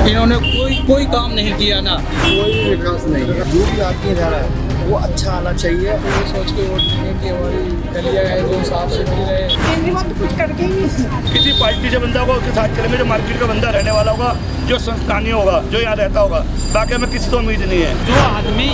इन्होंने कोई काम नहीं किया ना, कोई विकास नहीं है। जो भी आगे जा रहा है वो अच्छा आना चाहिए। ये सोच के वोट देंगे कि हमारी गलियाँ हैं जो साफ सुथरी रहे। केजरीवाल तो कुछ करके ही नहीं। किसी पार्टी से बंदा होगा उसके साथ चलेंगे जो मार्केट का बंदा रहने वाला होगा, जो संस्थानीय होगा, जो यहाँ रहता होगा। बाकी हमें किसी को उम्मीद नहीं है। जो आदमी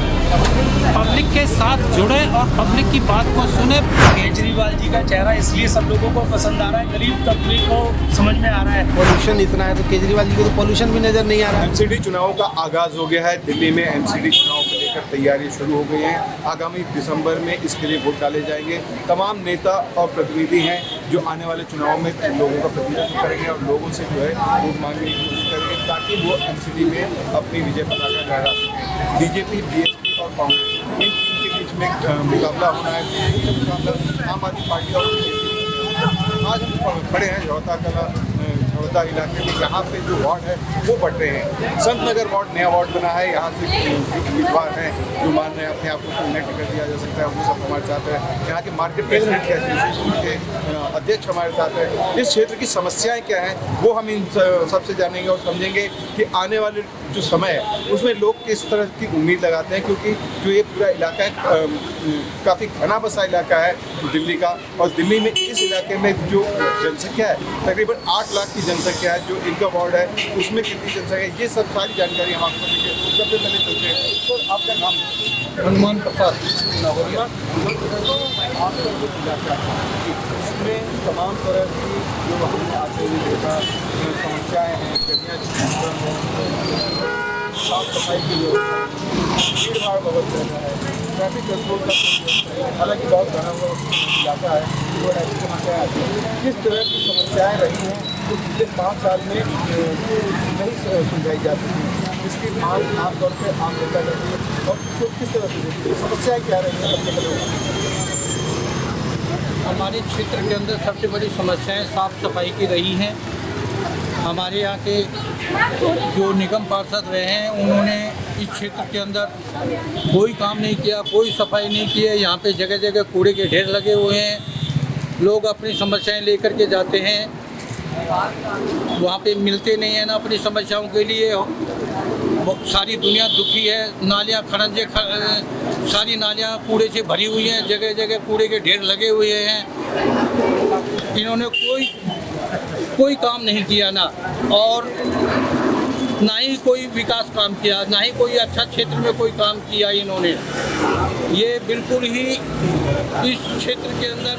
पब्लिक के साथ जुड़े और पब्लिक की बात को सुने। केजरीवाल जी का चेहरा इसलिए सब लोगों को पसंद आ रहा है, गरीब तबके को समझ में आ रहा है। पॉल्यूशन इतना है तो केजरीवाल जी को तो पॉल्यूशन भी नजर नहीं आ रहा है। एमसीडी चुनाव का आगाज हो गया है। दिल्ली में एमसीडी चुनाव को लेकर तैयारी शुरू हो गई है। आगामी दिसंबर में इसके लिए वोट डाले जाएंगे। तमाम नेता और प्रतिनिधि हैं जो आने वाले चुनाव में लोगों का प्रतिनिधित्व करेंगे और लोगों से जो है वोट मांगने की कोशिश करेंगे ताकि वो एमसीडी में अपनी विजय पताका लहरा सकें। बीजेपी, बीएसपी और कांग्रेस इन तीन के बीच में मुकाबला होना है। मुकाबला आम आदमी पार्टी और बीजेपी। आज हम खड़े हैं झौता इलाके में। यहाँ पे जो वार्ड है वो बढ़ रहे हैं। संत नगर वार्ड नया वार्ड बना है। यहाँ से उम्मीदवार हैं जो मान रहे हैं अपने आप को उन्हें टिकट दिया जा सकता है, वो सब हमारे साथ है। यहाँ के मार्केट प्रेसिडेंट के एसोसिएशन के अध्यक्ष हमारे साथ है। इस क्षेत्र की समस्याएं क्या हैं वो हम इन सबसे जानेंगे और समझेंगे कि आने वाले जो समय है उसमें लोग किस तरह की उम्मीद लगाते हैं, क्योंकि जो ये पूरा इलाका है काफ़ी घना बसा इलाका है दिल्ली का। और दिल्ली में इस इलाके में जो जनसंख्या है तकरीबन 8 लाख की जनसंख्या है। जो इनका वार्ड है उसमें कितनी जनसंख्या है, ये सब सारी जानकारी हम आपको देंगे। सबसे पहले चलते हैं तो आपका नाम? हनुमान प्रसाद नगरिया। आपका जो इलाका है उसमें तमाम तरह की जो हमने आते हुए देखा समस्याएँ हैं, गलियाँ साफ सफाई की व्यवस्था, भीड़ भाड़ बहुत ज़्यादा है, ट्रैफिक कंट्रोल का हालांकि बहुत घना हुआ इलाका है तो ऐसी समस्याएँ आती हैं। किस तरह की समस्याएँ रही हैं जो पिछले 5 साल में नहीं सुलझाई जा सकी, इसकी मांग आमतौर पर आम जनता करती है और इसको किस तरह से देखती है, समस्याएँ क्या रही हैं? सबसे पहले हमारे क्षेत्र के अंदर सबसे बड़ी समस्याएं साफ सफाई की रही हैं। हमारे यहाँ के जो निगम पार्षद रहे हैं उन्होंने इस क्षेत्र के अंदर कोई काम नहीं किया, कोई सफाई नहीं की है। यहाँ पे जगह जगह कूड़े के ढेर लगे हुए हैं। लोग अपनी समस्याएं लेकर के जाते हैं, वहाँ पे मिलते नहीं हैं ना अपनी समस्याओं के लिए। सारी दुनिया दुखी है। नालियाँ खरंजे सारी नालियाँ कूड़े से भरी हुई हैं, जगह जगह कूड़े के ढेर लगे हुए हैं। इन्होंने कोई काम नहीं किया ना, और ना ही कोई विकास काम किया, ना ही कोई अच्छा क्षेत्र में कोई काम किया इन्होंने। ये बिल्कुल ही इस क्षेत्र के अंदर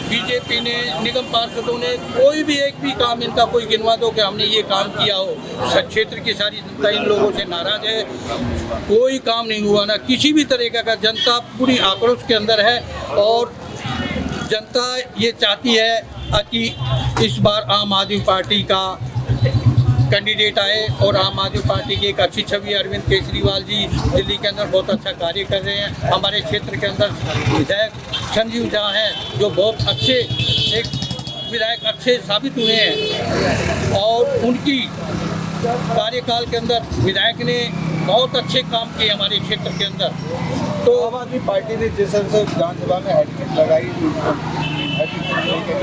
बीजेपी ने, निगम पार्षदों ने कोई भी एक भी काम इनका कोई गिनवा दो कि हमने ये काम किया हो। क्षेत्र की सारी जनता इन लोगों से नाराज है। कोई काम नहीं हुआ ना किसी भी तरीके का। जनता पूरी आक्रोश के अंदर है और जनता ये चाहती है कि इस बार आम आदमी पार्टी का कैंडिडेट आए और आम आदमी पार्टी की एक अच्छी छवि। अरविंद केजरीवाल जी दिल्ली के अंदर बहुत अच्छा कार्य कर रहे हैं। हमारे क्षेत्र के अंदर विधायक संजीव झा हैं जो बहुत अच्छे एक विधायक अच्छे साबित हुए हैं और उनकी कार्यकाल के अंदर विधायक ने बहुत अच्छे काम किए हमारे क्षेत्र के अंदर। तो आम आदमी पार्टी ने जिस तरह से विधानसभा में हैट्रिक लगाई,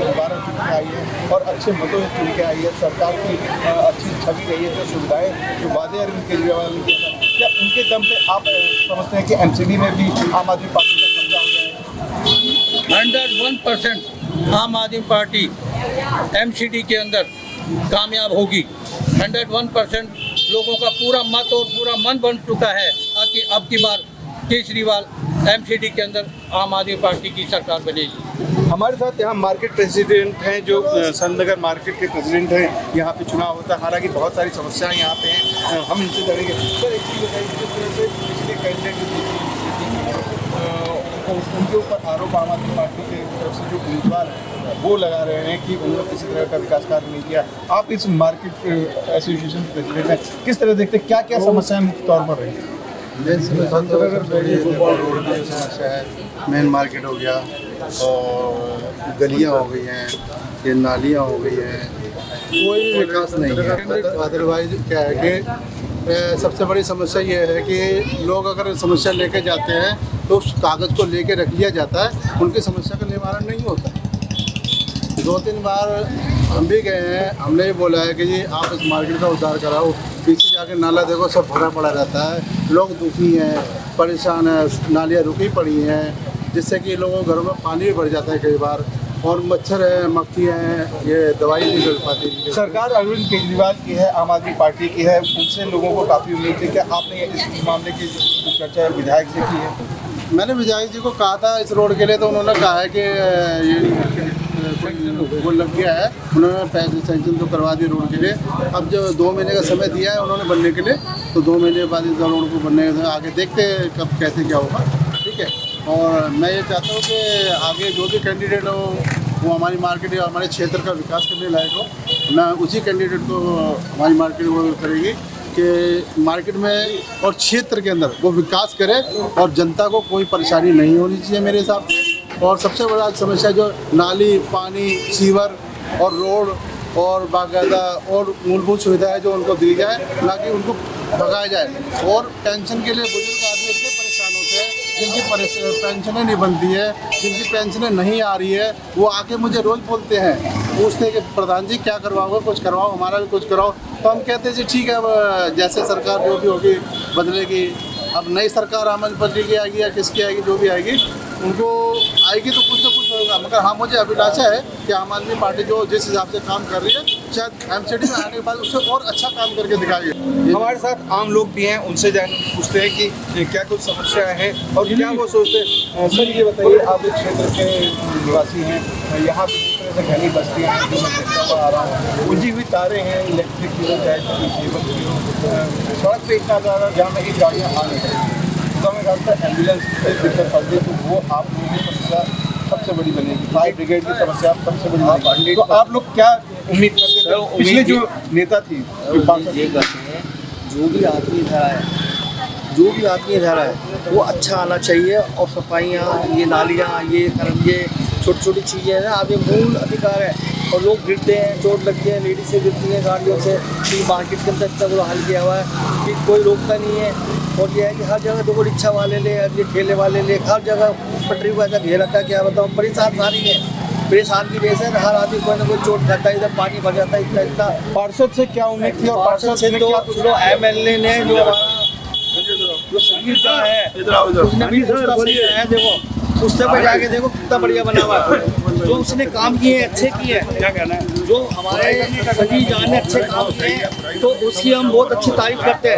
दोबारा चुन के आई है और अच्छे मतों से चुन के आई है, सरकार की अच्छी छवि रही है, जो सुविधाएं जो वादे अरविंद केजरीवाल ने किया, क्या उनके दम पे आप समझते हैं कि एमसीडी में भी आम आदमी पार्टी का कब्जा हो जाएगा? 101% आम आदमी पार्टी एमसीडी के अंदर कामयाब होगी। 101% लोगों का पूरा मत और पूरा मन बन चुका है कि अब की बार केजरीवाल एमसीडी के अंदर आम आदमी पार्टी की सरकार बनेगी। हमारे साथ यहाँ मार्केट प्रेसिडेंट हैं जो संत नगर मार्केट के प्रेसिडेंट हैं। यहाँ पे चुनाव होता है, हालांकि बहुत सारी समस्याएं यहाँ पे हैं, हम इनसे जानेंगे। सर एक चीज़ बताइए, जिस तरह से पिछले कैंडिडेट उनके ऊपर आरोप आम आदमी पार्टी की तरफ से जो उम्मीदवार हैं वो लगा रहे हैं कि उन्होंने किसी तरह का विकास कार्य नहीं किया। आप इस मार्केट एसोसिएशन के प्रेसिडेंट हैं, किस तरह देखते हैं, क्या क्या समस्याएं मुख्य तौर पर रही हैं? रोड की समस्या है, मेन मार्केट हो गया और गलियाँ हो गई हैं, ये नालियाँ हो गई हैं, कोई भी विकास नहीं है। अदरवाइज क्या है कि सबसे बड़ी समस्या ये है कि लोग अगर समस्या लेके जाते हैं तो उस कागज़ को लेके रख लिया जाता है, उनकी समस्या का निवारण नहीं होता। 2-3 बार हम भी गए हैं, हमने भी बोला है कि जी आप इस मार्केट का उद्धार कराओ। पीछे जाके नाला देखो सब भरा पड़ा रहता है, लोग दुखी हैं, परेशान हैं, नालियाँ रुकी पड़ी हैं, जिससे कि लोगों के घरों में पानी भी भर जाता है कई बार, और मच्छर है, मक्खियाँ हैं, ये दवाई नहीं मिल पाती। सरकार अरविंद केजरीवाल की है, आम आदमी पार्टी की है, उनसे लोगों को काफ़ी उम्मीद थी। क्या आपने इस मामले की चर्चा विधायक से की है? मैंने विधायक जी को कहा था इस रोड के लिए, तो उन्होंने कहा है कि ये वो लग गया है, उन्होंने पैसे सैंक्शन तो करवा दिए रोड के लिए। अब जो 2 महीने का समय दिया है उन्होंने बनने के लिए, तो 2 महीने बाद इस रोड को बनने आगे देखते हैं कब कैसे क्या होगा, ठीक है। और मैं ये चाहता हूँ कि आगे जो भी कैंडिडेट हो वो हमारी मार्केट या हमारे क्षेत्र का विकास करने लायक हो। मैं उसी कैंडिडेट को हमारी मार्केट वो करेगी कि मार्केट में और क्षेत्र के अंदर वो विकास करे और जनता को कोई परेशानी नहीं होनी चाहिए मेरे हिसाब से। और सबसे बड़ा समस्या जो नाली, पानी, सीवर और रोड और बाकायदा और मूलभूत सुविधाएं जो उनको दी जाए, ना कि उनको भगाया जाए। और पेंशन के लिए बुजुर्ग आदमी इतने परेशान होते हैं जिनकी पेंशनें नहीं बनती है, जिनकी पेंशनें नहीं आ रही है, वो आके मुझे रोज़ बोलते हैं, पूछते हैं कि प्रधान जी क्या करवाओगे, कुछ करवाओ, हमारा भी कुछ कराओ। तो हम कहते हैं जी ठीक है, अब जैसे सरकार जो भी होगी बदलेगी। अब नई सरकार आम आदमी पार्टी की आएगी या किसकी आएगी, जो भी आएगी उनको आएगी तो कुछ ना कुछ होगा। मगर हाँ, मुझे अभिलाषा है कि आम आदमी पार्टी जो जिस हिसाब से काम कर रही है, शायद एमसीडी में आने के बाद उससे और अच्छा काम करके दिखाएगी। हमारे साथ आम लोग भी हैं, उनसे पूछते हैं कि क्या कुछ समस्या है और क्या वो सोचते हैं। सर ये बताइए, आप इस क्षेत्र के निवासी हैं, यहाँ पे जिस तरह से घनी बस्तियाँ हैं जो मैं देखता हुआ आ रहा हूँ, उलझी हुई तारें हैं, इलेक्ट्रिक सड़क पे इतना ज़्यादा जाम है कि गाड़ियाँ आ नहीं रही। तो हमें लगता है एम्बुलेंस से दिक्कत पड़ती है, तो वो आप लोगों की समस्या सबसे बड़ी बनेगी। फायर ब्रिगेड की समस्या सबसे बड़ी बनेगी। तो आप लोग क्या उम्मीद करते थे पिछले जो नेता थी? ये करते हैं, जो भी आदमी इधर है वो अच्छा आना चाहिए। और सफाइयाँ, ये नालियाँ, ये छोटी छोटी चीज़ें हैं ना, आगे मूल अधिकार है। और लोग गिरते हैं, चोट लगती है, लेडीज़ें गिरती हैं गाड़ियों से, कि मार्केट के अंदर इतना बुरा हाल किया हुआ है कि कोई रोकता नहीं है। और ये है कि हर जगह देखो, रिक्शा वाले ले, ये ठेले वाले ले, हर जगह पटरी को ऐसा घेर रखा है, क्या बताऊँ, परेशान सारी है। परेशान की वजह से हर आदमी कोई ना कोई चोट खाता है, इधर पानी भर जाता है इतना। पार्षद से क्या उम्मीद थी? और पार्षद से तो चलो MLA ने जो हमारा जो संगीत का है उसने भी उसका सही है। देखो उससे पर जाके देखो कितना बढ़िया बना हुआ है, जो उसने काम किए अच्छे किए हैं। क्या कहना है, जो हमारे संजीव जान ने अच्छे काम किए हैं तो उसकी हम बहुत अच्छी तारीफ करते हैं।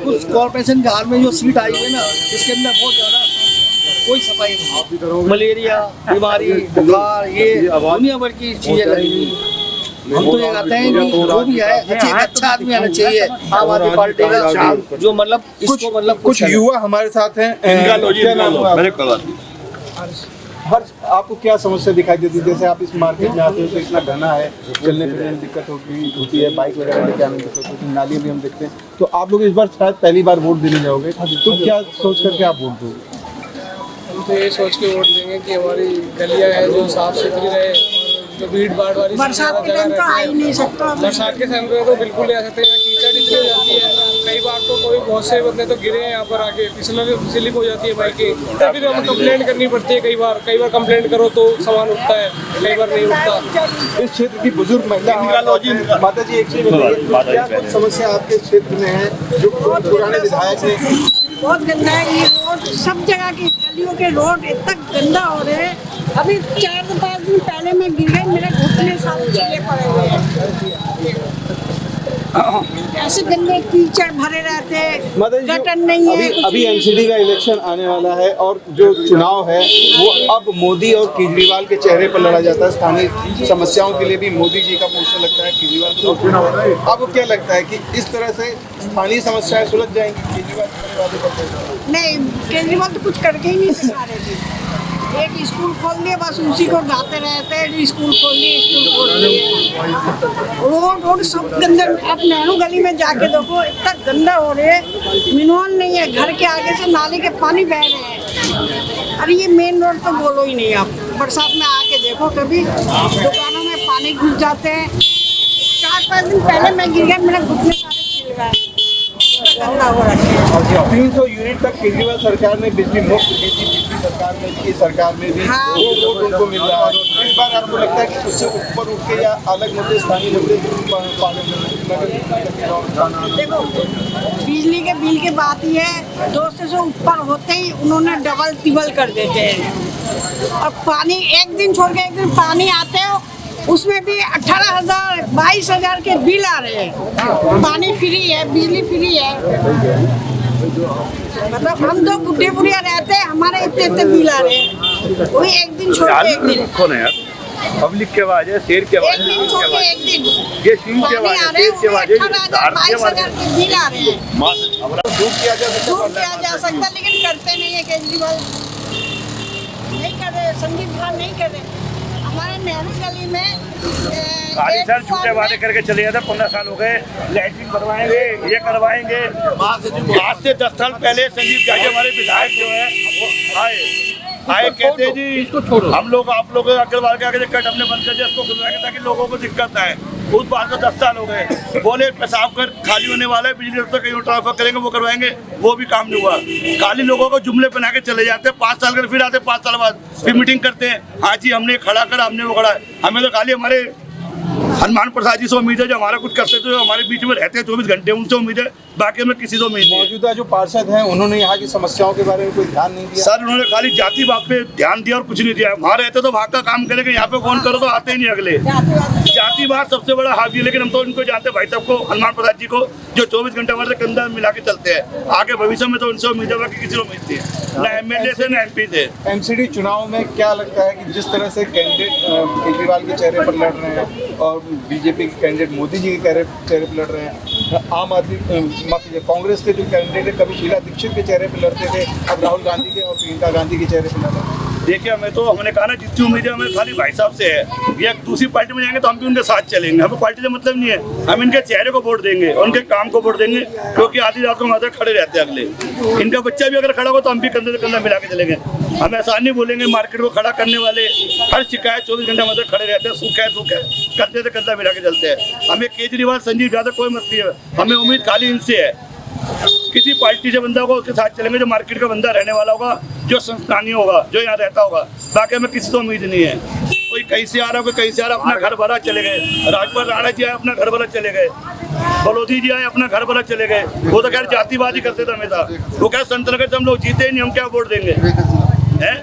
उस कॉर्पोरेशन के हाल में जो सीट आई है ना, इसके अंदर बहुत ज़्यादा कोई सफाई नहीं, मलेरिया बीमारी, बुखार, ये दुनिया भर की चीज़ें लगी। हम तो ये कहते हैं कि जो भी है अच्छा आदमी आना चाहिए आम आदमी पार्टी का, जो मतलब इसको मतलब कुछ युवा हमारे साथ हैं। क्या नाम है? हर्ष, आपको क्या समस्या दिखाई देती है? जैसे आप इस मार्केट में आते हो तो इतना घना है, चलने फिरने में दिक्कत होती है, बाइक वगैरह लेके आने में दिक्कत होती है, नाली भी हम देखते हैं। तो आप लोग इस बार शायद पहली बार वोट देने जाओगे, तो क्या सोच करके आप वोट दोगे? हम तो ये सोच के वोट देंगे कि हमारी गलियाँ हैं जो साफ सुथरी रहे, और जो भीड़ भाड़ वाली बरसात के टाइम तो आ ही नहीं सकता। बरसात के टाइम पे तो बिल्कुल नहीं आ सकते, यहाँ कीचड़ इतनी हो जाती है। कई बार तो कोई बहुत से बंदे तो गिरे हैं यहाँ पर आके, स्लिप हो जाती है बाइक की, तभी तो हमें कंप्लेंट करनी पड़ती है। कई बार कंप्लेंट करो तो सामान उठता है, कई बार नहीं उठता। इस क्षेत्र की बुजुर्ग महिला माता जी, एक चीज बताइए, क्या कुछ समस्या आपके क्षेत्र में है जो पुराने विधायक ने? बहुत गंदा है ये रोड, सब जगह की गलियों के रोड इतना गंदा हो रहे हैं। अभी 4-5 दिन पहले मैं गिर गई, मेरे घुटने सब छिले पड़े हुए हैं। ऐसे गंदे कीचड़ भरे रहते हैं, गटर नहीं है। अभी एमसीडी का इलेक्शन आने वाला है और जो चुनाव है वो अब मोदी और केजरीवाल के चेहरे पर लड़ा जाता है। स्थानीय समस्याओं के लिए भी मोदी जी का पोस्टर लगता है, केजरीवाल को चुनाव होता है। आपको क्या लगता है कि इस तरह से स्थानीय समस्याएं सुलझ जाएंगी केजरीवाल? नहीं, केजरीवाल तो कुछ करके ही नहीं दिखा रहे थे। एक स्कूल खोल दिया, बस उसी को गाते रहते हैं, स्कूल खोल दिए। रोड सब गंदा। आप नेहरू गली में जाके देखो, इतना गंदा हो रहे है, मिनोल नहीं है, घर के आगे से नाले के पानी बह रहे हैं। अरे ये मेन रोड तो बोलो ही नहीं। आप बरसात में आके देखो, कभी दुकानों में पानी घुस जाते हैं। 4-5 दिन पहले मैं गिर गया, मेरा घुटने सारे छिल गए। रास्ता गंदा हो रखे हैं। 300 यूनिट तक केजरीवाल सरकार ने बिजली मुफ्त दी थी, पिछली सरकार में भी, इस सरकार में भी हाँ। वो वोट उनको मिल रहा है। इस बार आपको लगता है कि उससे ऊपर उठ के या अलग मुद्दे, स्थानीय मुद्दे देखो, बिजली के बिल की बात ही है, 200 से ऊपर होते ही उन्होंने डबल टिबल कर देते हैं। और पानी एक दिन छोड़ के एक दिन पानी आते हो, उसमें भी 18,000 22,000 के बिल आ रहे हैं। पानी फ्री है, बिजली फ्री है, मतलब हम दो बुढ़े बुढ़िया रहते हैं, हमारे इतने इतने बिल आ रहे हैं। वही एक दिन छोड़ के एक दिन, कौन है यार? पब्लिक की आवाज है, शेर की आवाज एक दिन छोड़ के एक दिन ये सिंह की आवाज है, तेज की आवाज है, 18,000 22,000 के बिल आ रहे हैं। दूर किया जा सकता दूर किया जा सकता, लेकिन करते नहीं है केजरीवाल, नहीं कर रहे, संदीप खान नहीं कर रहे। हमारे नेहरू गली में खाली सर झूठे वादे करके चले जाते, 15 साल हो गए, लैट्रिन बनवाएंगे, ये करवाएंगे। आज से 10 साल पहले संदीप जाजी हमारे विधायक जो है वो आए कहते जी हम लोग आप लोग अग्रवाल के आगे कट हमने बंद कर दिया, इसको खुलवाएंगे ताकि लोगों को दिक्कत आए। उस बात को 10 साल हो गए, बोले पेशाब कर खाली होने वाला है, बिजली तो कहीं ट्रांसफर करेंगे, वो करवाएंगे, वो भी काम नहीं हुआ। खाली लोगों को जुमले बना के चले जाते हैं, 5 साल कर फिर आते, 5 साल बाद फिर मीटिंग करते हैं, हाँ जी हमने खड़ा करा, हमने वो खड़ा। हमें तो खाली हमारे हनुमान प्रसाद जी से उम्मीद है जो हमारा कुछ करते थे, हमारे बीच में रहते हैं 24 घंटे, उनसे उम्मीद है, बाकी हमें किसी से उम्मीद नहीं। मौजूदा जो पार्षद हैं उन्होंने यहाँ की समस्याओं के बारे में कोई ध्यान नहीं दिया। सर उन्होंने खाली जाति बात पे ध्यान दिया और कुछ नहीं दिया। वहाँ रहते तो वहाँ का काम करेंगे, यहाँ पे फोन करो तो आते ही नहीं अगले। जातिवाद सबसे बड़ा हावी है, लेकिन हम तो इनको जानते हैं भाई साहब को, हनुमान प्रसाद जी को, जो 24 घंटे हमारे कंधा मिला के चलते हैं। आगे भविष्य में तो उनसे उम्मीद है, बाकी किसी को उम्मीद नहीं है, ना MLA से ना MP से। एमसीडी चुनाव में क्या लगता है कि जिस तरह से कैंडिडेट केजरीवाल के चेहरे पर लड़ रहे हैं और बीजेपी के कैंडिडेट मोदी जी के चेहरे पर लड़ रहे हैं, आम आदमी माफ कीजिए कांग्रेस के जो कैंडिडेट है कभी शीला दीक्षित के चेहरे पर लड़ते थे, अब राहुल गांधी के और प्रियंका गांधी के चेहरे पर लड़ रहे हैं। देखिए हमें तो, हमने कहा ना जितनी उम्मीद है हमें खाली भाई साहब से है। ये दूसरी पार्टी में जाएंगे तो हम भी उनके साथ चलेंगे, हमें पार्टी से मतलब नहीं है, हम इनके चेहरे को वोट देंगे और उनके काम को वोट देंगे, क्योंकि आधी रात को वहाँ तक खड़े रहते हैं अगले। इनका बच्चा भी अगर खड़ा हो तो हम भी कंधे से कंधा मिला के चलेंगे। हम ऐसा नहीं बोलेंगे, मार्केट को खड़ा करने वाले हर शिकायत 24 घंटे वहाँ तक खड़े रहते हैं, सुख है कंधे से कंधा मिला के चलते हैं। हमें केजरीवाल संजीव यादव कोई मत नहीं है, हमें उम्मीद खाली इनसे है। किसी पार्टी से बंदा होगा उसके साथ चलेंगे, जो मार्केट का बंदा रहने वाला होगा, जो संस्थानीय होगा, जो यहाँ रहता होगा, बाकी हमें किसी से उम्मीद नहीं है। कोई कहीं से आ रहा, कोई कहीं से आ रहा, अपना घर भरा चले गए। राजपाल राणा जी आए, अपना घर भरा चले गए। बलोदी जी आए, अपना घर भरा चले गए। वो तो खैर जातिवादी करते थे हमेशा, वो क्या संतनगर से हम लोग जीते ही नहीं, हम क्या वोट देंगे हैं।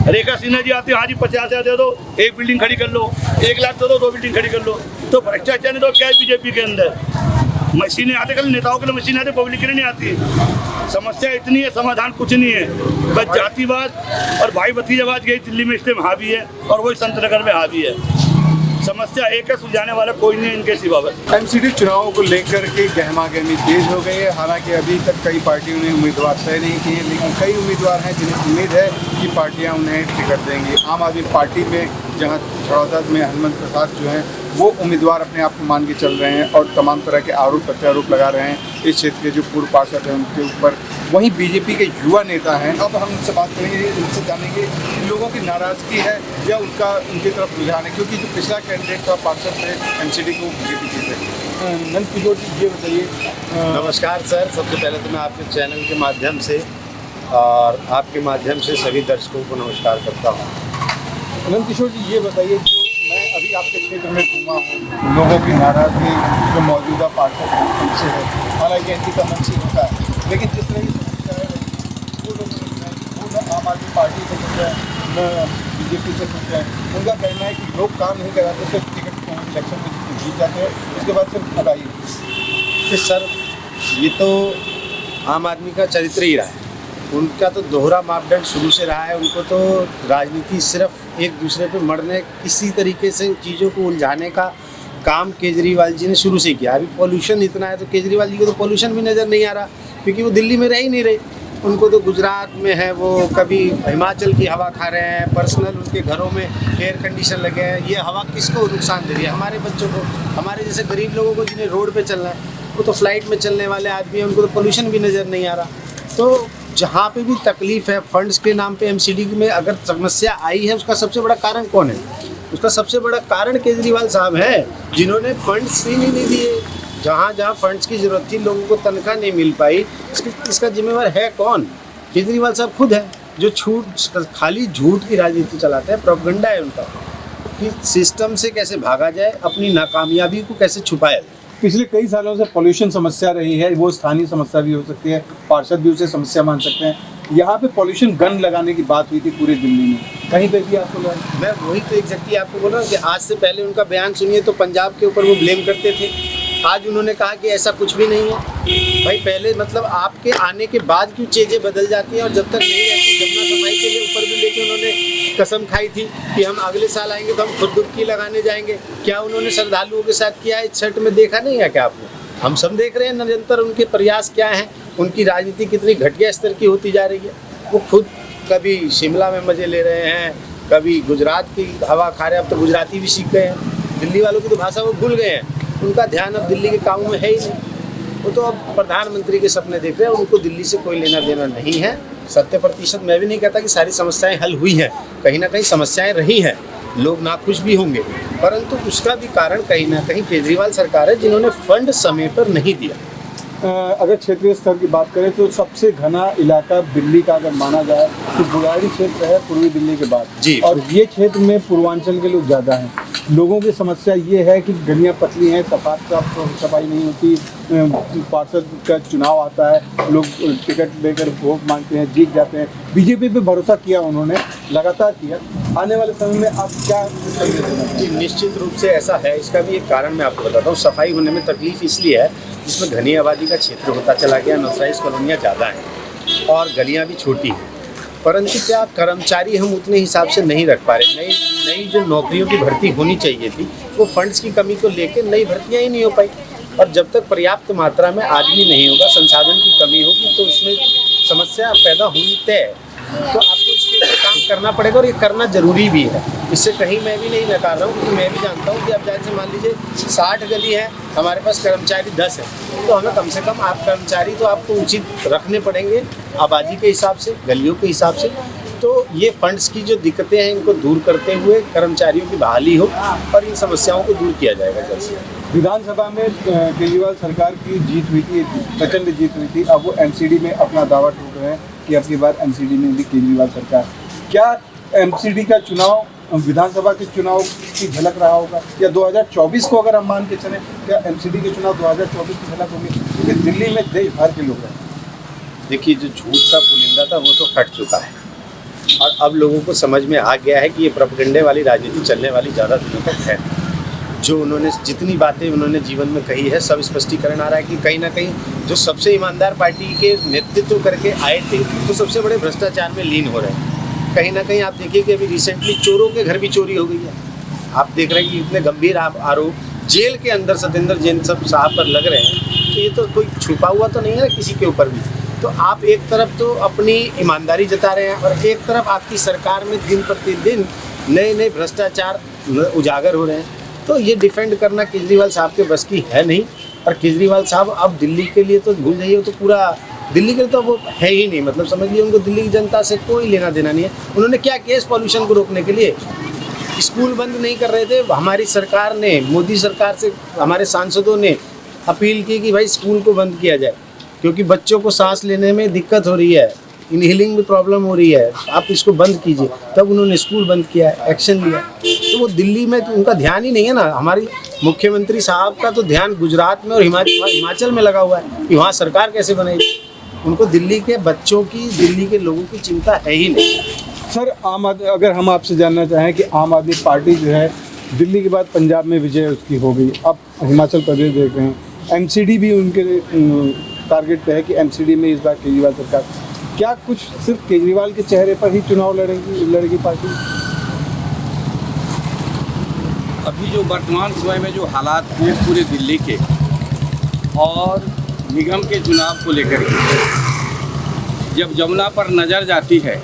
रेखा सिन्हा जी आती, हाँ जी 50,000 दे दो, एक बिल्डिंग खड़ी कर लो, 1 लाख दे दो, 2 बिल्डिंग खड़ी कर लो। तो भ्रष्टाचार नहीं तो क्या है बीजेपी के अंदर? मशीनें आते, कल नेताओं के लिए मशीन आते, पब्लिक के लिए नहीं आती। समस्या इतनी है, समाधान कुछ नहीं है, बस जातिवाद और भाई भतीजावाद गई दिल्ली में इसलिए हावी है और वही संतनगर में हावी है। समस्या एक है, सुलझाने वाला कोई नहीं है इनके सिवा। बस एमसीडी चुनावों को लेकर के गहमागहमी तेज हो गई है। हालांकि अभी तक कई पार्टियों ने उम्मीदवार तय नहीं किए, लेकिन कई उम्मीदवार हैं जिन्हें उम्मीद है कि पार्टियां उन्हें टिकट देंगी। आम आदमी पार्टी में जहां झड़ौदा में हनुमान प्रसाद जो हैं वो उम्मीदवार अपने आप को मान के चल रहे हैं और तमाम तरह के आरोप प्रत्यारोप लगा रहे हैं इस क्षेत्र के जो पूर्व पार्षद हैं उनके ऊपर। वहीं बीजेपी के युवा नेता हैं, अब हम उनसे बात करेंगे, उनसे जानेंगे कि लोगों की नाराज़गी है या उनकी तरफ रुझान है, क्योंकि जो पिछला कैंडिडेट था पार्षद थे एमसीडी को बीजेपी जीते। नंद किशोर जी ये बताइए। नमस्कार सर, सबसे पहले तो मैं आपके चैनल के माध्यम से और आपके माध्यम से सभी दर्शकों को नमस्कार करता हूँ। नंद किशोर जी ये बताइए, जो मैं अभी आपके क्षेत्र में घूमा हूँ, लोगों की नाराज़गी जो मौजूदा पार्षद उनसे है, हालांकि इनकी तमंची होता है, लेकिन जिस तरह की समस्या है वो लोग वो न आम आदमी पार्टी से खुश है न बीजेपी से खुश है। उनका कहना है कि लोग काम नहीं कराते, सिर्फ टिकट इलेक्शन में जीत जाते हैं, उसके बाद सिर्फ अदाई। सर ये तो आम आदमी का चरित्र ही रहा है, उनका तो दोहरा मापदंड शुरू से रहा है। उनको तो राजनीति सिर्फ एक दूसरे पे मरने, किसी तरीके से चीज़ों को उलझाने का काम केजरीवाल जी ने शुरू से किया। अभी पॉल्यूशन इतना है तो केजरीवाल जी को तो पॉल्यूशन भी नज़र नहीं आ रहा, क्योंकि वो दिल्ली में रह ही नहीं रहे। उनको तो गुजरात में है, वो कभी हिमाचल की हवा खा रहे हैं, पर्सनल उनके घरों में एयर कंडीशन लगे हैं। ये हवा किसको नुकसान दे रही है? हमारे बच्चों को, हमारे जैसे गरीब लोगों को जिन्हें रोड पे चलना है, वो तो फ्लाइट में चलने वाले आदमी हैं, उनको तो पोल्यूशन भी नज़र नहीं आ रहा। तो जहाँ पे भी तकलीफ़ है फंड्स के नाम पे एमसीडी में अगर समस्या आई है, उसका सबसे बड़ा कारण कौन है? उसका सबसे बड़ा कारण केजरीवाल साहब है, जिन्होंने फंड्स ही नहीं दिए। जहाँ जहाँ फंड्स की ज़रूरत थी लोगों को तनख्वाह नहीं मिल पाई, इसका जिम्मेवार है कौन? केजरीवाल साहब खुद है जो खाली झूठ की राजनीति चलाते हैं। प्रोपेगेंडा है उनका कि सिस्टम से कैसे भागा जाए, अपनी नाकामयाबी को कैसे छुपाया जाए। पिछले कई सालों से पॉल्यूशन समस्या रही है, वो स्थानीय समस्या भी हो सकती है, पार्षद भी उसे समस्या मान सकते हैं। यहाँ पे पॉल्यूशन गन लगाने की बात हुई थी पूरे दिल्ली में, कहीं पे भी आपको लगा? मैं वही तो एग्जैक्टली आपको बोल रहा हूँ कि आज से पहले उनका बयान सुनिए तो पंजाब के ऊपर वो ब्लेम करते थे, आज उन्होंने कहा कि ऐसा कुछ भी नहीं है। भाई पहले मतलब आपके आने के बाद क्यों चीज़ें बदल जाती हैं, और जब तक नहीं रहती जमुना सफाई के लिए ऊपर भी लेके उन्होंने कसम खाई थी कि हम अगले साल आएंगे तो हम खुद डुबकी लगाने जाएंगे। क्या उन्होंने श्रद्धालुओं के साथ किया है? इस छठ में देखा नहीं है क्या आपने? हम सब देख रहे हैं निरंतर उनके प्रयास क्या हैं, उनकी राजनीति कितनी घटिया स्तर की होती जा रही है। वो खुद कभी शिमला में मज़े ले रहे हैं, कभी गुजरात की हवा खा रहे हैं, अब तो गुजराती भी सीख गए हैं। दिल्ली वालों की तो भाषा वो भूल गए हैं, उनका ध्यान अब दिल्ली के कामों में है ही नहीं। वो तो अब प्रधानमंत्री के सपने देख रहे हैं, उनको दिल्ली से कोई लेना देना नहीं है। 100% मैं भी नहीं कहता कि सारी समस्याएं हल हुई हैं, कहीं ना कहीं समस्याएं रही हैं, लोग नाखुश भी होंगे, परंतु उसका भी कारण कहीं ना कहीं केजरीवाल सरकार है जिन्होंने फंड समय पर नहीं दिया। अगर क्षेत्रीय स्तर की बात करें तो सबसे घना इलाका दिल्ली का अगर माना जाए तो बुराड़ी क्षेत्र है पूर्वी दिल्ली के बाद जी, और ये क्षेत्र में पूर्वांचल के लोग ज़्यादा हैं। लोगों की समस्या ये है कि गलियाँ पतली हैं, सफाई नहीं होती, पार्षद का चुनाव आता है, लोग टिकट लेकर वोट मांगते हैं, जीत जाते हैं। बीजेपी पे भरोसा किया उन्होंने, लगातार किया। आने वाले समय में आप क्या संदेश देना चाहेंगे? निश्चित रूप से ऐसा है, इसका भी एक कारण मैं आपको बताता हूँ। सफाई होने में तकलीफ इसलिए है जिसमें घनी आबादी का क्षेत्र होता चला गया, नौसराइज कॉलोनियाँ ज़्यादा हैं और गलियाँ भी छोटी हैं, परंतु क्या कर्मचारी हम उतने हिसाब से नहीं रख पा रहे। नई जो नौकरियों की भर्ती होनी चाहिए थी वो फंड्स की कमी को लेकर नई भर्तियाँ ही नहीं हो पाई, और जब तक पर्याप्त मात्रा में आदमी नहीं होगा, संसाधन की कमी होगी, तो उसमें समस्या पैदा होनी तय है। तो आपको इसके ऊपर काम करना पड़ेगा और ये करना ज़रूरी भी है। इससे कहीं मैं भी नहीं नकार रहा हूँ, क्योंकि मैं भी जानता हूँ कि अब जैसे मान लीजिए 60 गली है, हमारे पास कर्मचारी 10 है, तो हमें कम से कम आप कर्मचारी तो आपको उचित रखने पड़ेंगे आबादी के हिसाब से, गलियों के हिसाब से। तो ये फंड्स की जो दिक्कतें हैं इनको दूर करते हुए कर्मचारियों की बहाली हो और इन समस्याओं को दूर किया जाएगा जल्द से। विधानसभा में केजरीवाल सरकार की जीत हुई थी, प्रचंड जीत हुई थी, अब वो एमसीडी में अपना दावा ठोक रहे हैं कि अगली बार एमसीडी में भी केजरीवाल सरकार। क्या एमसीडी का चुनाव विधानसभा के चुनाव की झलक रहा होगा, या 2024 को अगर हम मान के चलें, क्या एमसीडी के चुनाव 2024 की झलक होगी? क्योंकि दिल्ली में देश भर के लोग हैं। देखिए, जो झूठ का पुलिंदा था वो तो हट चुका है, और अब लोगों को समझ में आ गया है कि ये प्रोपेगेंडे वाली राजनीति चलने वाली ज़्यादा दिनों तक है। जो उन्होंने जितनी बातें उन्होंने जीवन में कही है, सब स्पष्टीकरण आ रहा है कि कहीं ना कहीं जो सबसे ईमानदार पार्टी के नेतृत्व करके आए थे तो सबसे बड़े भ्रष्टाचार में लीन हो रहे हैं। कहीं ना कहीं आप देखिए कि अभी रिसेंटली चोरों के घर भी चोरी हो गई है। आप देख रहे हैं कि इतने गंभीर आरोप जेल के अंदर सत्येंद्र जैन सब साहब पर लग रहे हैं, तो ये तो कोई छुपा हुआ तो नहीं है किसी के ऊपर भी। तो आप एक तरफ तो अपनी ईमानदारी जता रहे हैं और एक तरफ आपकी सरकार में दिन प्रतिदिन नए नए भ्रष्टाचार उजागर हो रहे हैं। तो ये डिफेंड करना केजरीवाल साहब के बस की है नहीं, और केजरीवाल साहब अब दिल्ली के लिए तो भूल जाइए, तो पूरा दिल्ली के लिए तो वो है ही नहीं। मतलब समझ लीजिए उनको दिल्ली की जनता से कोई लेना देना नहीं है। उन्होंने क्या किया इस पॉल्यूशन को रोकने के लिए? स्कूल बंद नहीं कर रहे थे, हमारी सरकार ने, मोदी सरकार से हमारे सांसदों ने अपील की कि भाई स्कूल को बंद किया जाए, क्योंकि बच्चों को सांस लेने में दिक्कत हो रही है, इनहेलिंग में प्रॉब्लम हो रही है, आप इसको बंद कीजिए। तब उन्होंने स्कूल बंद किया, एक्शन लिया। तो वो दिल्ली में तो उनका ध्यान ही नहीं है ना। हमारी मुख्यमंत्री साहब का तो ध्यान गुजरात में और हिमाचल में लगा हुआ है कि वहाँ सरकार कैसे बनेगी। उनको दिल्ली के बच्चों की, दिल्ली के लोगों की चिंता है ही नहीं। सर, अगर हम आपसे जानना चाहें कि आम आदमी पार्टी जो है दिल्ली के बाद पंजाब में विजय उसकी हो गई, अब हिमाचल प्रदेश देख रहे हैं, एमसीडी भी उनके टारगेट पे है कि एमसीडी में इस बार केजरीवाल सरकार, क्या कुछ सिर्फ केजरीवाल के चेहरे पर ही चुनाव लड़ेगी पार्टी? अभी जो वर्तमान समय में जो हालात हैं पूरे दिल्ली के और निगम के चुनाव को लेकर के, जब जमुना पर नज़र जाती है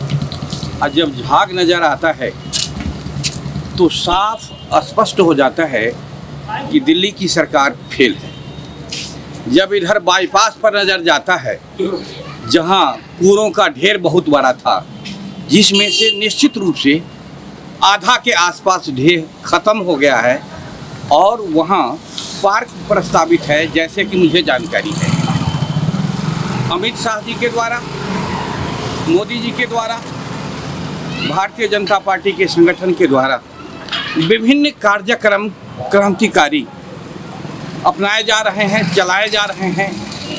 और जब झाग नज़र आता है तो साफ स्पष्ट हो जाता है कि दिल्ली की सरकार फेल है। जब इधर बाईपास पर नज़र जाता है जहां कूड़ों का ढेर बहुत बड़ा था, जिसमें से निश्चित रूप से आधा के आसपास ढेर ख़त्म हो गया है, और वहाँ पार्क प्रस्तावित है, जैसे कि मुझे जानकारी है अमित शाह जी के द्वारा, मोदी जी के द्वारा, भारतीय जनता पार्टी के संगठन के द्वारा विभिन्न कार्यक्रम क्रांतिकारी अपनाए जा रहे हैं, चलाए जा रहे हैं।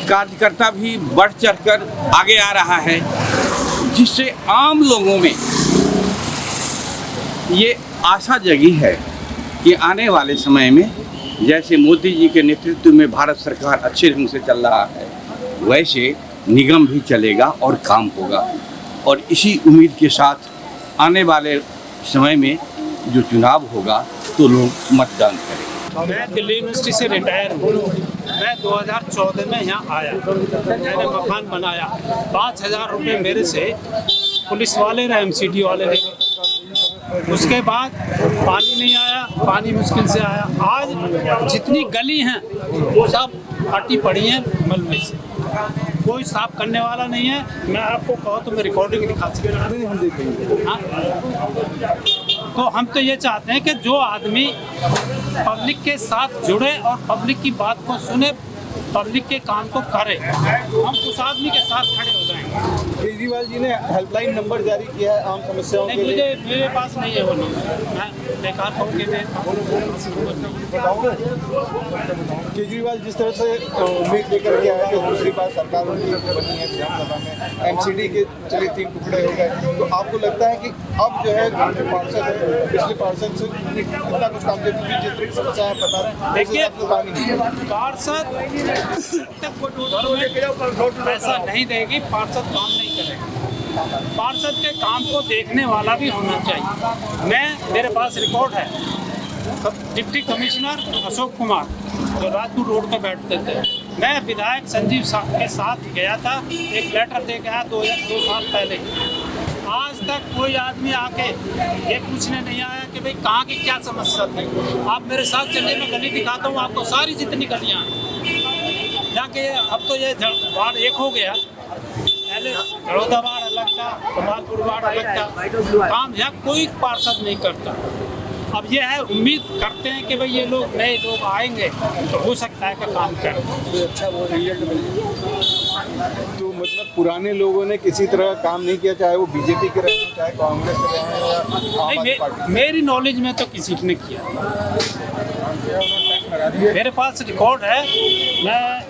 कार्यकर्ता भी बढ़ चढ़कर आगे आ रहा है, जिससे आम लोगों में ये आशा जगी है कि आने वाले समय में जैसे मोदी जी के नेतृत्व में भारत सरकार अच्छे ढंग से चल रहा है, वैसे निगम भी चलेगा और काम होगा। और इसी उम्मीद के साथ आने वाले समय में जो चुनाव होगा तो लोग मतदान करेंगे। मैं दिल्ली यूनिवर्सिटी से रिटायर हूँ। मैं 2014 में यहाँ आया, मैंने मकान बनाया। 5,000 रुपये मेरे से पुलिस वाले ने, MCD वाले ने। उसके बाद पानी नहीं आया, पानी मुश्किल से आया। आज जितनी गली हैं वो सब फटी पड़ी हैं मलबे से, कोई साफ करने वाला नहीं है। मैं आपको कहूँ तो मैं रिकॉर्डिंग दिखा सकता हूँ। तो हम तो ये चाहते हैं कि जो आदमी पब्लिक के साथ जुड़े और पब्लिक की बात को सुने, पब्लिक के काम को करे, हम उस आदमी के साथ खड़े हो जाएंगे। केजरीवाल जी ने हेल्पलाइन नंबर जारी किया है आम समस्याओं के लिए। मेरे पास नहीं है वो नंबर, मैं बेकार कहूँगी। केजरीवाल जिस तरह से उम्मीद लेकर के आए कि दूसरी बार सरकार उनकी बनी है विधानसभा में, MCD के चले 3 टुकड़े हो गए, तो आपको लगता है कि अब जो है पार्षद पिछले पार्षद से कितना कुछ काम किया? क्योंकि जिस तरह की समस्या है बता रहे हैं, देखिए काम ही नहीं है। पार्षद पैसा नहीं देगी, पार्षद काम नहीं करेगा। पार्षद के काम को देखने वाला भी होना चाहिए। मेरे पास रिकॉर्ड है, डिप्टी कमिश्नर अशोक कुमार जो राजपुर रोड पर बैठते थे, मैं विधायक संजीव के साथ गया था, एक लेटर दे के आया 2 साल पहले। आज तक कोई आदमी आके ये पूछने नहीं आया कि भाई कहाँ की क्या समस्या थी। आप मेरे साथ चलिए, मैं गली दिखाता हूँ आपको, सारी जितनी गलियाँ हैं यहाँ के। अब तो ये वार्ड एक हो गया, पहले बड़ौदा वार्ड अलग था, कमालपुर वार्ड अलग था। काम यहाँ कोई पार्षद नहीं करता। अब ये है, उम्मीद करते हैं कि भाई ये लोग नए लोग आएंगे तो हो सकता है कि काम करें, अच्छा वो रिजल्ट मिले। तो मतलब पुराने लोगों ने किसी तरह का काम नहीं किया, चाहे वो बीजेपी के रहे, चाहे कांग्रेस के रहे या आम आदमी पार्टी? मेरी नॉलेज में तो किसी ने किया। मेरे पास रिकॉर्ड है। मैं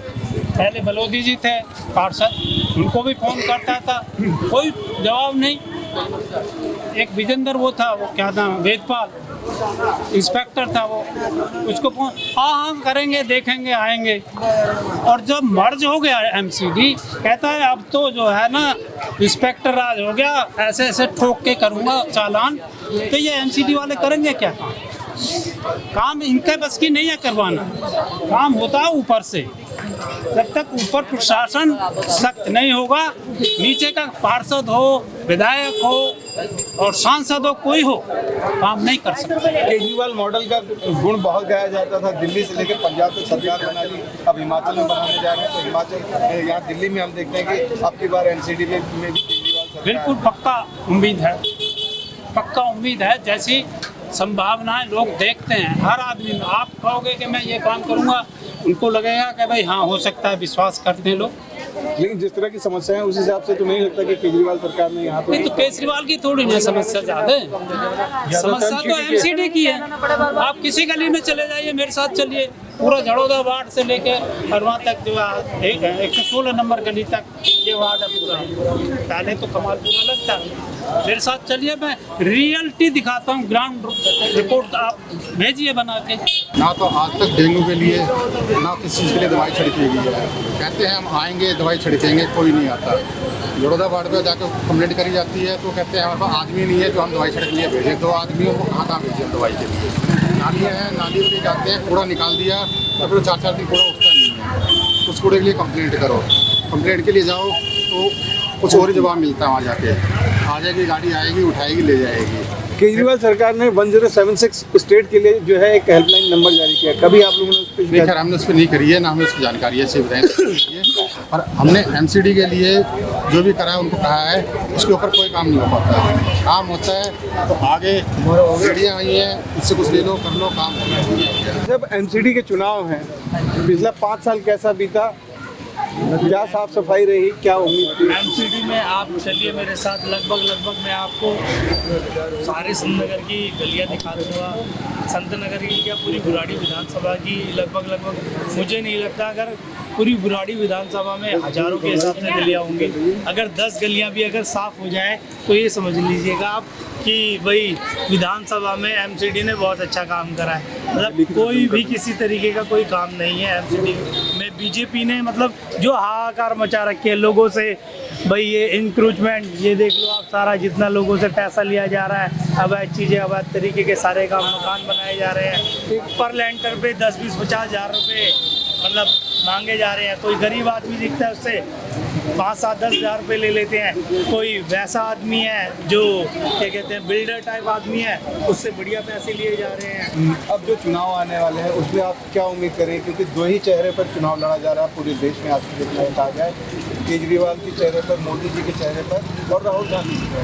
पहले बलोदी जी थे पार्षद, उनको भी फ़ोन करता था, कोई जवाब नहीं। एक विजेंद्र वो था, वो क्या नाम, वेदपाल इंस्पेक्टर था, वो उसको फोन, हाँ करेंगे, देखेंगे, आएंगे। और जब मर्ज हो गया MCD, कहता है अब तो जो है ना इंस्पेक्टर राज हो गया, ऐसे ऐसे ठोक के करूँगा चालान। तो ये MCD वाले करेंगे क्या काम? इनके बस की नहीं है करवाना, काम होता है ऊपर से। जब तक ऊपर प्रशासन सख्त नहीं होगा, नीचे का पार्षद हो, विधायक हो और सांसद हो, कोई हो, काम नहीं कर सकता। केजरीवाल मॉडल का गुण बहुत गाया जाता था, दिल्ली से लेकर पंजाब तक सरकार बना ली, अब हिमाचल में बनाने जा रहे हैं। तो हिमाचल, यहाँ दिल्ली में हम देखते हैं कि अब की बार MCD में भी केजरीवाल सरकार। बिल्कुल पक्का उम्मीद है, पक्का उम्मीद है। जैसी संभावनाएं लोग देखते हैं, हर आदमी, आप कहोगे कि मैं ये काम करूँगा, उनको लगेगा कि भाई हाँ हो सकता है, विश्वास करते हैं लोग। लेकिन जिस तरह की समस्या है उस हिसाब से तो नहीं लगता कि केजरीवाल सरकार ने यहाँ नहीं, तो केजरीवाल की थोड़ी ना समस्या ज़्यादा है, समस्या तो MCD की है। आप किसी गली में चले जाइए, मेरे साथ चलिए, पूरा झड़ौदा वार्ड से लेके और वहाँ तक जो 116 नंबर गली तक ये वार्ड है पूरा। पहले तो कमालपुर अलग था। मेरे साथ चलिए, मैं रियलिटी दिखाता हूँ, ग्राउंड रिपोर्ट आप भेजिए बना के। ना तो आज तक डेंगू के लिए ना किसी चीज़ के लिए दवाई छिड़की गई है। कहते हैं हम आएंगे दवाई छिड़केंगे, कोई नहीं आता। झड़ौदा वार्ड पर जाकर कंप्लेंट करी जाती है तो कहते हैं हमारे पास आदमी नहीं है जो हम दवाई छिड़क लिए भेजें। 2 आदमियों को कहाँ भेजें दवाई के लिए? नालियाँ हैं, नाली पे जाते हैं, कूड़ा निकाल दिया तो फिर 4-4 दिन कूड़ा उठता नहीं है। उस कूड़े के लिए कंप्लेंट करो, कंप्लेंट के लिए जाओ तो कुछ और ही जवाब मिलता है। वहाँ जाके आ जाएगी गाड़ी, आएगी, उठाएगी, ले जाएगी। केजरीवाल सरकार ने 1076 स्टेट के लिए जो है एक हेल्पलाइन नंबर जारी किया, कभी आप लोगों ने उस पर नहीं खैर हमने उस पर नहीं करी है, ना हमें उसकी जानकारी है सुविधाएं और हमने एमसीडी के लिए जो भी करा है उनको कहा है, उसके ऊपर कोई काम नहीं हो पाता है। काम होता है तो आगे गाड़ियाँ आई हैं, उससे कुछ ले लो कर लो, काम होगा। जब एमसीडी के चुनाव हैं, पिछला 5 साल कैसा बीता, क्या साफ सफाई रही, क्या उम्मीद थी? एमसीडी में आप चलिए मेरे साथ, लगभग मैं आपको सारे संत नगर की गलियां दिखा दूँगा। संत नगर की क्या पूरी बुराड़ी विधानसभा की लगभग मुझे नहीं लगता अगर पूरी बुराड़ी विधानसभा में हजारों के हिसाब से गलियां होंगी। अगर 10 गलियां भी अगर साफ़ हो जाए तो ये समझ लीजिएगा आप कि भाई विधानसभा में एमसीडी ने बहुत अच्छा काम करा है। मतलब कोई भी किसी तरीके का कोई काम नहीं है एमसीडी में। बीजेपी ने मतलब जो हाहाकार मचा रखे है लोगों से, भाई ये इंक्रोचमेंट, ये देख लो आप सारा जितना लोगों से पैसा लिया जा रहा है, अवैध चीज़ें, अवैध तरीके के सारे काम, मकान बनाए जा रहे हैं पर लेंटर पे 10-20-50 हज़ार रुपये मतलब मांगे जा रहे हैं। कोई गरीब आदमी दिखता है उससे 5-7-10 हज़ार रुपये ले लेते हैं। कोई वैसा आदमी है जो क्या कहते हैं बिल्डर टाइप आदमी है, उससे बढ़िया पैसे लिए जा रहे हैं। अब जो चुनाव आने वाले हैं उसमें आप क्या उम्मीद करें, क्योंकि 2 ही चेहरे पर चुनाव लड़ा जा रहा है पूरे देश में, आज की डेट में कहा जाए केजरीवाल के चेहरे पर, मोदी जी के चेहरे पर और राहुल गांधी जी पर।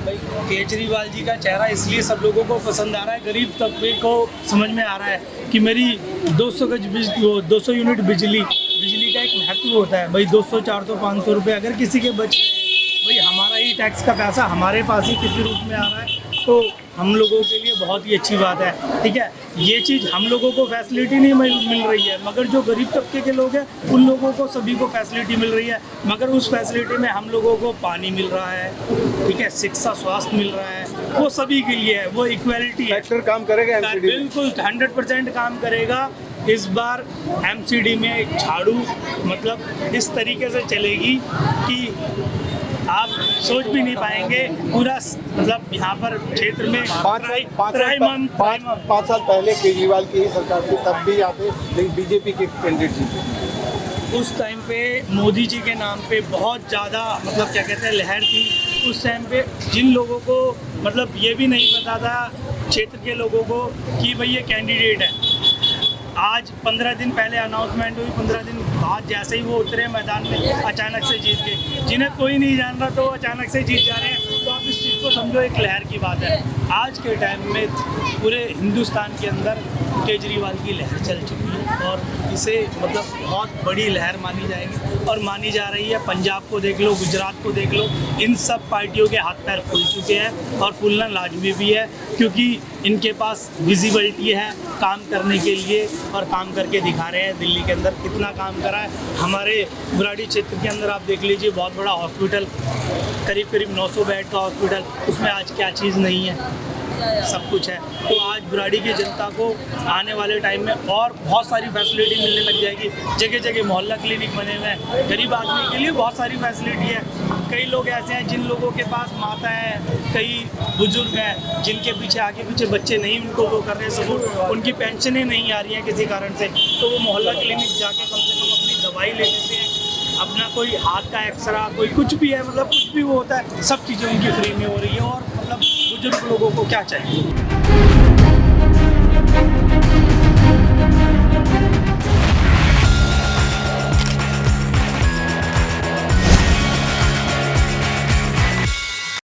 भाई केजरीवाल जी का चेहरा इसलिए सब लोगों को पसंद आ रहा है, गरीब तबके को समझ में आ रहा है कि मेरी 200 यूनिट बिजली का एक महत्व होता है। भाई 200, 400, 500 रुपये अगर किसी के बच रहे हैं, भाई हमारा ही टैक्स का पैसा हमारे पास ही किसी रूप में आ रहा है, तो हम लोगों के लिए बहुत ही अच्छी बात है। ठीक है, ये चीज़ हम लोगों को फैसिलिटी नहीं मिल रही है, मगर जो गरीब तबके के लोग हैं उन लोगों को सभी को फैसिलिटी मिल रही है। मगर उस फैसिलिटी में हम लोगों को पानी मिल रहा है, ठीक है, शिक्षा स्वास्थ्य मिल रहा है, वो सभी के लिए है, वो इक्वलिटी है। फैक्टर काम करेगा एमसीडी? बिल्कुल 100% काम करेगा। इस बार एमसीडी में झाड़ू मतलब इस तरीके से चलेगी कि आप सोच भी नहीं पाएंगे। पूरा मतलब यहाँ पर क्षेत्र में 5 साल पहले केजरीवाल की ही सरकार थी, तब भी यहाँ पे लेकिन बीजेपी के कैंडिडेट जीते। उस टाइम पे मोदी जी के नाम पे बहुत ज़्यादा मतलब क्या कहते हैं लहर थी। उस टाइम पे जिन लोगों को मतलब ये भी नहीं पता था क्षेत्र के लोगों को कि भाई ये कैंडिडेट है, आज 15 दिन पहले अनाउंसमेंट हुई, 15 दिन बाद जैसे ही वो उतरे मैदान में अचानक से जीत गए। जिन्हें कोई नहीं जान रहा तो अचानक से जीत जा रहे हैं, तो आप इस चीज़ को समझो एक लहर की बात है। आज के टाइम में पूरे हिंदुस्तान के अंदर केजरीवाल की लहर चल चुकी है और इसे मतलब बहुत बड़ी लहर मानी जाएगी और मानी जा रही है। पंजाब को देख लो, गुजरात को देख लो, इन सब पार्टियों के हाथ पैर फूल चुके हैं और फूलना लाजमी भी है, क्योंकि इनके पास विजिबिलिटी है काम करने के लिए और काम करके दिखा रहे हैं। दिल्ली के अंदर कितना काम करा है, हमारे बुराड़ी क्षेत्र के अंदर आप देख लीजिए, बहुत बड़ा हॉस्पिटल, करीब 900 बेड का हॉस्पिटल, उसमें आज क्या चीज़ नहीं है, सब कुछ है। तो आज बुराड़ी की जनता को आने वाले टाइम में और बहुत सारी फैसिलिटी मिलने लग जाएगी। जगह जगह मोहल्ला क्लिनिक बने हुए हैं, गरीब आदमी के लिए बहुत सारी फैसिलिटी है। कई लोग ऐसे हैं जिन लोगों के पास माता है, कई बुजुर्ग हैं जिनके पीछे आगे पीछे बच्चे नहीं उनको वो कर रहे हैं, उनकी पेंशनें नहीं आ रही हैं किसी कारण से, तो वो मोहल्ला क्लिनिक जाके कम से कम अपनी दवाई ले लेते हैं। अपना कोई हाथ का एक्सरा, कोई कुछ भी है, मतलब कुछ भी वो होता है, सब चीज़ें उनकी फ्री में हो रही है। और मतलब बुजुर्ग लोगों को क्या चाहिए।